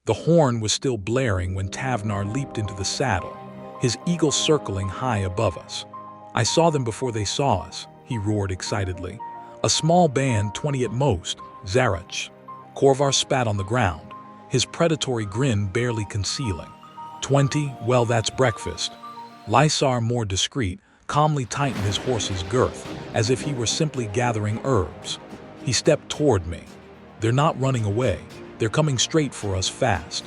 The horn was still blaring when Tavnar leaped into the saddle, his eagle circling high above us. "I saw them before they saw us," he roared excitedly. "A small band, 20 at most, Zarach." Korvar spat on the ground, his predatory grin barely concealing. 20, well, that's breakfast." Lysar, more discreet, calmly tightened his horse's girth, as if he were simply gathering herbs. He stepped toward me. "They're not running away. They're coming straight for us fast."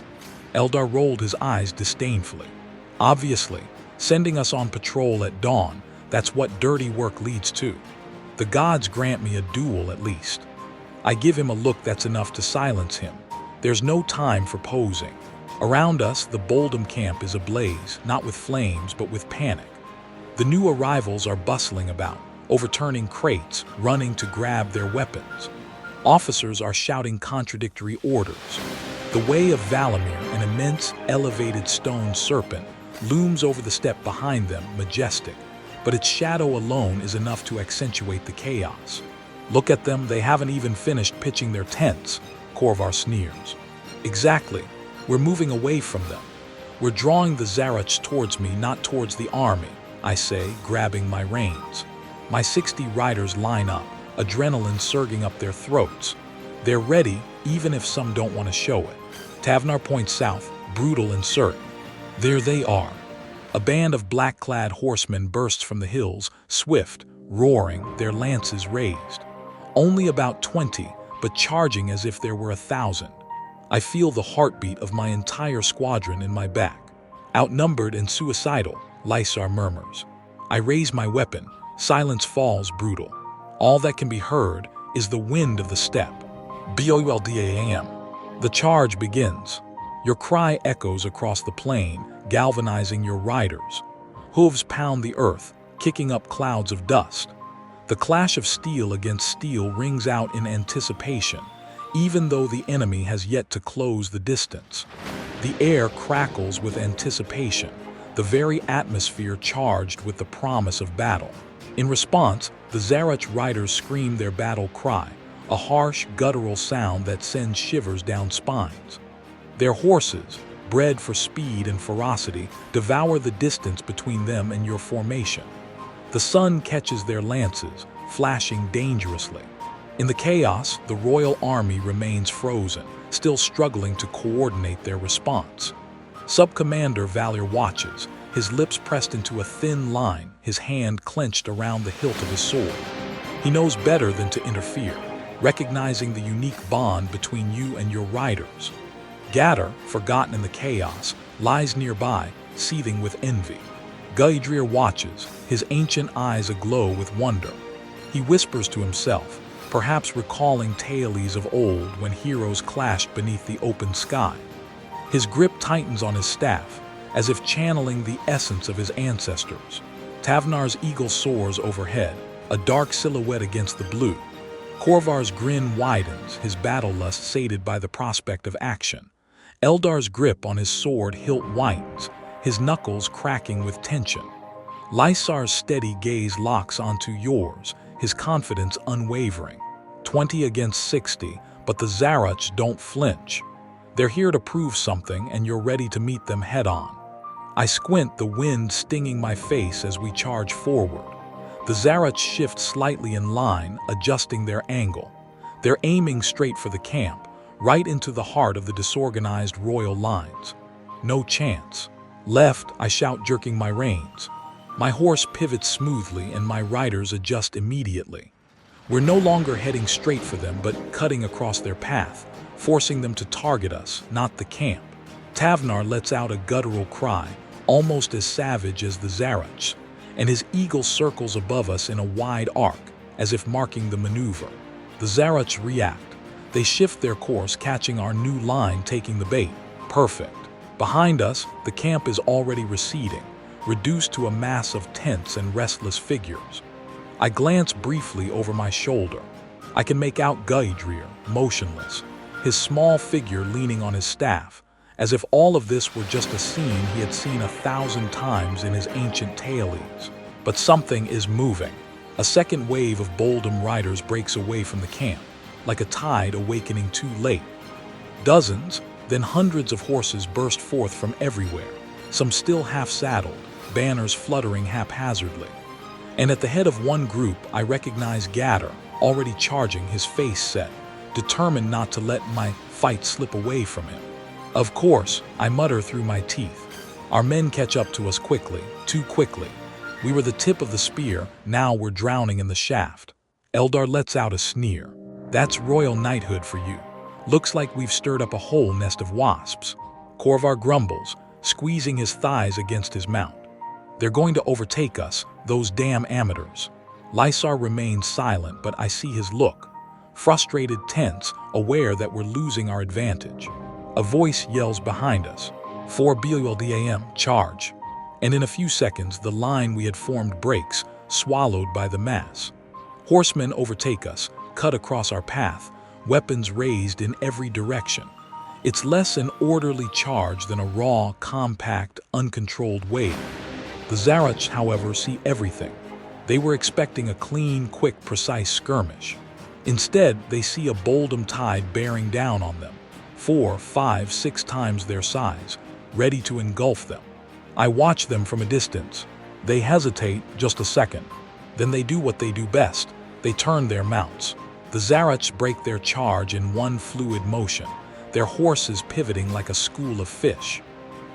Eldar rolled his eyes disdainfully. "Obviously, sending us on patrol at dawn, that's what dirty work leads to. The gods grant me a duel at least." I give him a look that's enough to silence him. There's no time for posing. Around us, the Boldum camp is ablaze, not with flames, but with panic. The new arrivals are bustling about, overturning crates, running to grab their weapons. Officers are shouting contradictory orders. The Way of Valamir, an immense, elevated stone serpent, looms over the steppe behind them, majestic, but its shadow alone is enough to accentuate the chaos. "Look at them, they haven't even finished pitching their tents," Korvar sneers. "Exactly. We're moving away from them. We're drawing the Zarach towards me, not towards the army," I say, grabbing my reins. My 60 riders line up, adrenaline surging up their throats. They're ready, even if some don't want to show it. Tavnar points south, brutal and certain. There they are. A band of black-clad horsemen bursts from the hills, swift, roaring, their lances raised. Only about 20, but charging as if there were 1,000. I feel the heartbeat of my entire squadron in my back. "Outnumbered and suicidal," Lysar murmurs. I raise my weapon. Silence falls brutal. All that can be heard is the wind of the steppe. BOLDAM. The charge begins. Your cry echoes across the plain, galvanizing your riders. Hooves pound the earth, kicking up clouds of dust. The clash of steel against steel rings out in anticipation, even though the enemy has yet to close the distance. The air crackles with anticipation, the very atmosphere charged with the promise of battle. In response, the Zarach riders scream their battle cry, a harsh, guttural sound that sends shivers down spines. Their horses, bred for speed and ferocity, devour the distance between them and your formation. The sun catches their lances, flashing dangerously. In the chaos, the royal army remains frozen, still struggling to coordinate their response. Sub-Commander Valir watches, his lips pressed into a thin line, his hand clenched around the hilt of his sword. He knows better than to interfere, recognizing the unique bond between you and your riders. Gadar, forgotten in the chaos, lies nearby, seething with envy. Gaidrir watches, his ancient eyes aglow with wonder. He whispers to himself, perhaps recalling tales of old when heroes clashed beneath the open sky. His grip tightens on his staff, as if channeling the essence of his ancestors. Tavnar's eagle soars overhead, a dark silhouette against the blue. Korvar's grin widens, his battle lust sated by the prospect of action. Eldar's grip on his sword hilt whitens, his knuckles cracking with tension. Lysar's steady gaze locks onto yours, his confidence unwavering. 20 against 60, but the Zarach don't flinch. They're here to prove something, and you're ready to meet them head-on. I squint, the wind stinging my face as we charge forward. The Zarach shift slightly in line, adjusting their angle. They're aiming straight for the camp, right into the heart of the disorganized royal lines. No chance. Left, I shout, jerking my reins. My horse pivots smoothly and my riders adjust immediately. We're no longer heading straight for them, but cutting across their path, forcing them to target us, not the camp. Tavnar lets out a guttural cry, almost as savage as the Zarach, and his eagle circles above us in a wide arc, as if marking the maneuver. The Zarach react. They shift their course, catching our new line, taking the bait. Perfect. Behind us, the camp is already receding, reduced to a mass of tents and restless figures. I glance briefly over my shoulder. I can make out Gaidrir, motionless, his small figure leaning on his staff, as if all of this were just a scene he had seen 1,000 times in his ancient tales. But something is moving. A second wave of Boldum riders breaks away from the camp, like a tide awakening too late. Dozens, Then hundreds of horses burst forth from everywhere, some still half-saddled, banners fluttering haphazardly. And at the head of one group, I recognize Gatter, already charging, his face set, determined not to let my fight slip away from him. Of course, I mutter through my teeth. Our men catch up to us quickly, too quickly. We were the tip of the spear, now we're drowning in the shaft. Eldar lets out a sneer. That's royal knighthood for you. Looks like we've stirred up a whole nest of wasps. Korvar grumbles, squeezing his thighs against his mount. They're going to overtake us, those damn amateurs. Lysar remains silent, but I see his look. Frustrated, tense, aware that we're losing our advantage. A voice yells behind us, 4 BULDAM, charge. And in a few seconds, the line we had formed breaks, swallowed by the mass. Horsemen overtake us, cut across our path, weapons raised in every direction. It's less an orderly charge than a raw, compact, uncontrolled wave. The Zarach, however, see everything. They were expecting a clean, quick, precise skirmish. Instead, they see a Boldum tide bearing down on them, 4, 5, 6 times their size, ready to engulf them. I watch them from a distance. They hesitate just a second. Then they do what they do best. They turn their mounts. The Zarach break their charge in one fluid motion, their horses pivoting like a school of fish.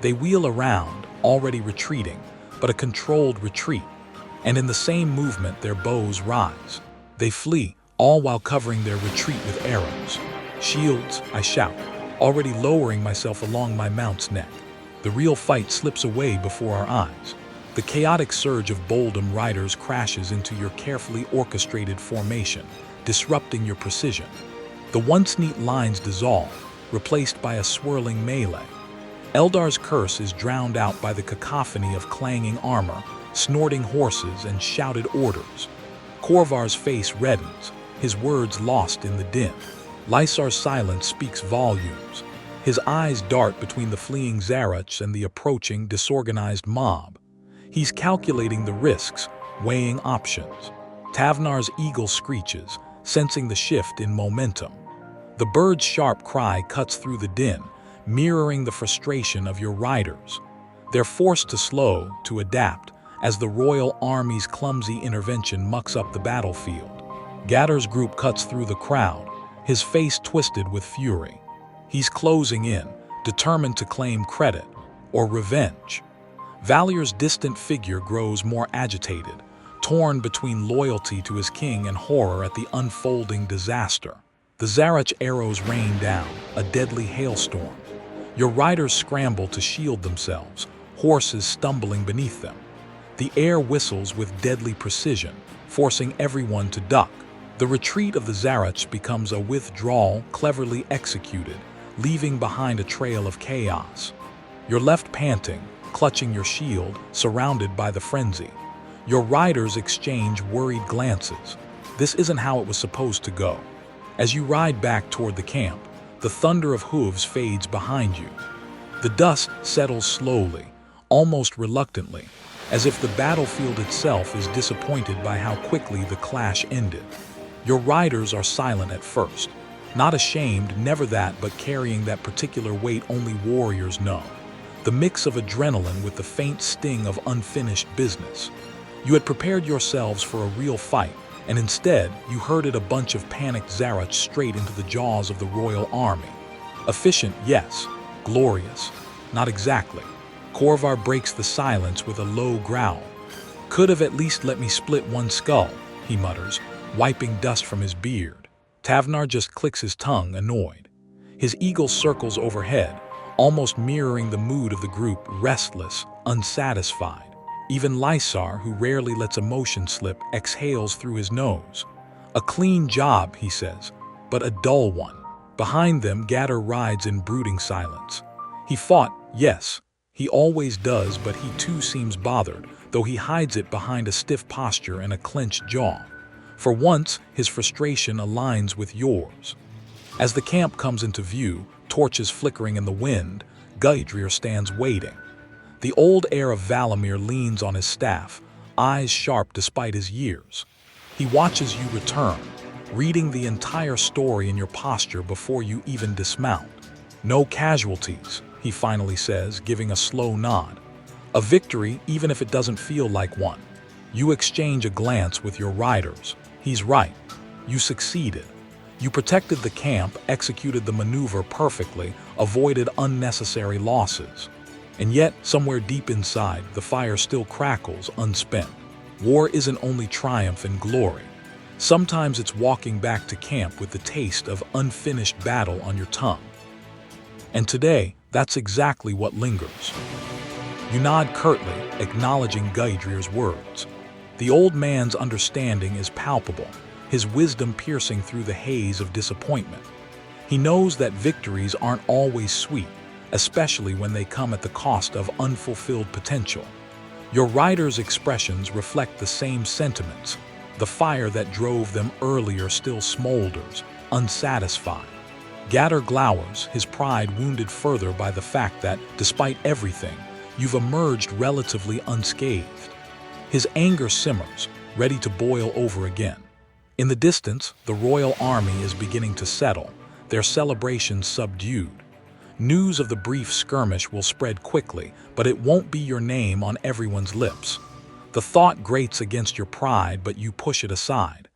They wheel around, already retreating, but a controlled retreat. And in the same movement, their bows rise. They flee, all while covering their retreat with arrows. Shields, I shout, already lowering myself along my mount's neck. The real fight slips away before our eyes. The chaotic surge of Boldum riders crashes into your carefully orchestrated formation, disrupting your precision. The once neat lines dissolve, replaced by a swirling melee. Eldar's curse is drowned out by the cacophony of clanging armor, snorting horses, and shouted orders. Korvar's face reddens, his words lost in the din. Lysar's silence speaks volumes. His eyes dart between the fleeing Zarach and the approaching, disorganized mob. He's calculating the risks, weighing options. Tavnar's eagle screeches, sensing the shift in momentum. The bird's sharp cry cuts through the din, mirroring the frustration of your riders. They're forced to slow, to adapt, as the royal army's clumsy intervention mucks up the battlefield. Gatter's group cuts through the crowd, his face twisted with fury. He's closing in, determined to claim credit, or revenge. Valier's distant figure grows more agitated, torn between loyalty to his king and horror at the unfolding disaster. The Zarach arrows rain down, a deadly hailstorm. Your riders scramble to shield themselves, horses stumbling beneath them. The air whistles with deadly precision, forcing everyone to duck. The retreat of the Zarach becomes a withdrawal cleverly executed, leaving behind a trail of chaos. You're left panting, clutching your shield, surrounded by the frenzy. Your riders exchange worried glances. This isn't how it was supposed to go. As you ride back toward the camp, the thunder of hooves fades behind you. The dust settles slowly, almost reluctantly, as if the battlefield itself is disappointed by how quickly the clash ended. Your riders are silent at first, not ashamed, never that, but carrying that particular weight only warriors know. The mix of adrenaline with the faint sting of unfinished business. You had prepared yourselves for a real fight, and instead, you herded a bunch of panicked Zarach straight into the jaws of the royal army. Efficient, yes. Glorious, not exactly. Korvar breaks the silence with a low growl. Could have at least let me split one skull, he mutters, wiping dust from his beard. Tavnar just clicks his tongue, annoyed. His eagle circles overhead, almost mirroring the mood of the group, restless, unsatisfied. Even Lysar, who rarely lets emotion slip, exhales through his nose. A clean job, he says, but a dull one. Behind them, Gatter rides in brooding silence. He fought, yes, he always does, but he too seems bothered, though he hides it behind a stiff posture and a clenched jaw. For once, his frustration aligns with yours. As the camp comes into view, torches flickering in the wind, Gaidrir stands waiting. The old heir of Valamir leans on his staff, eyes sharp despite his years. He watches you return, reading the entire story in your posture before you even dismount. No casualties, he finally says, giving a slow nod. A victory, even if it doesn't feel like one. You exchange a glance with your riders. He's right. You succeeded. You protected the camp, executed the maneuver perfectly, avoided unnecessary losses. And yet, somewhere deep inside, the fire still crackles unspent. War isn't only triumph and glory. Sometimes it's walking back to camp with the taste of unfinished battle on your tongue. And today, that's exactly what lingers. You nod curtly, acknowledging Gaidrir's words. The old man's understanding is palpable, his wisdom piercing through the haze of disappointment. He knows that victories aren't always sweet, especially when they come at the cost of unfulfilled potential. Your riders' expressions reflect the same sentiments. The fire that drove them earlier still smolders, unsatisfied. Gatter glowers, his pride wounded further by the fact that, despite everything, you've emerged relatively unscathed. His anger simmers, ready to boil over again. In the distance, the royal army is beginning to settle, their celebrations subdued. News of the brief skirmish will spread quickly, but it won't be your name on everyone's lips. The thought grates against your pride, but you push it aside.